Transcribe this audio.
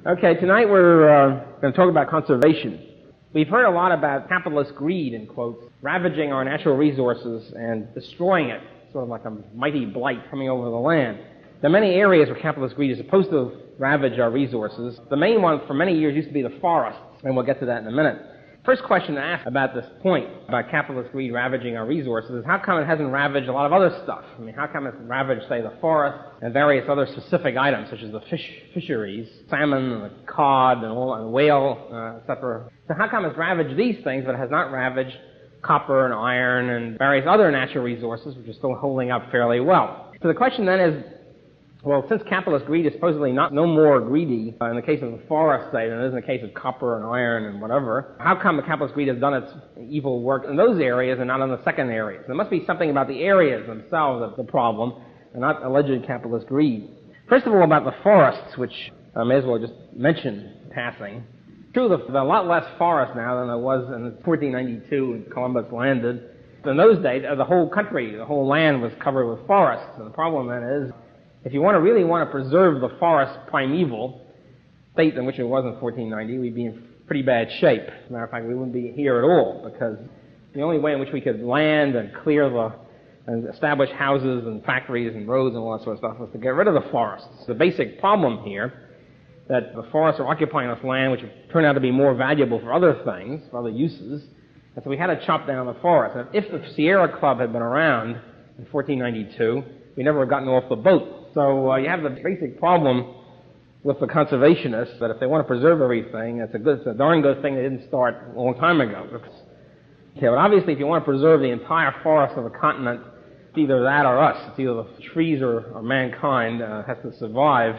Okay, tonight we're going to talk about conservation. We've heard a lot about capitalist greed, in quotes, ravaging our natural resources and destroying it, sort of like a mighty blight coming over the land. There are many areas where capitalist greed is supposed to ravage our resources. The main one for many years used to be the forests, and we'll get to that in a minute. First question to ask about this point, about capitalist greed ravaging our resources, is how come it hasn't ravaged a lot of other stuff? I mean, how come it's ravaged, say, the forest and various other specific items, such as the fisheries, salmon, and the cod, and whale, etc. So how come it's ravaged these things, but it has not ravaged copper and iron and various other natural resources, which are still holding up fairly well? So the question then is, well, since capitalist greed is supposedly no more greedy in the case of the forest, say, than it is in the case of copper and iron and whatever, how come the capitalist greed has done its evil work in those areas and not in the second areas? There must be something about the areas themselves that's the problem, and not alleged capitalist greed. First of all, about the forests, which I may as well just mention passing. True, there's a lot less forest now than there was in 1492 when Columbus landed. In those days, the whole country, the whole land was covered with forests, and the problem then is, if you really want to preserve the forest primeval state in which it was in 1490, we'd be in pretty bad shape. As a matter of fact, we wouldn't be here at all, because the only way in which we could land and clear and establish houses and factories and roads and all that sort of stuff was to get rid of the forests. The basic problem here, that the forests are occupying this land, which turned out to be more valuable for other things, for other uses, and so we had to chop down the forest. And if the Sierra Club had been around in 1492, we never have gotten off the boat. So you have the basic problem with the conservationists that if they want to preserve everything, it's a darn good thing they didn't start a long time ago. Okay, but obviously if you want to preserve the entire forest of a continent, it's either that or us. It's either the trees or mankind has to survive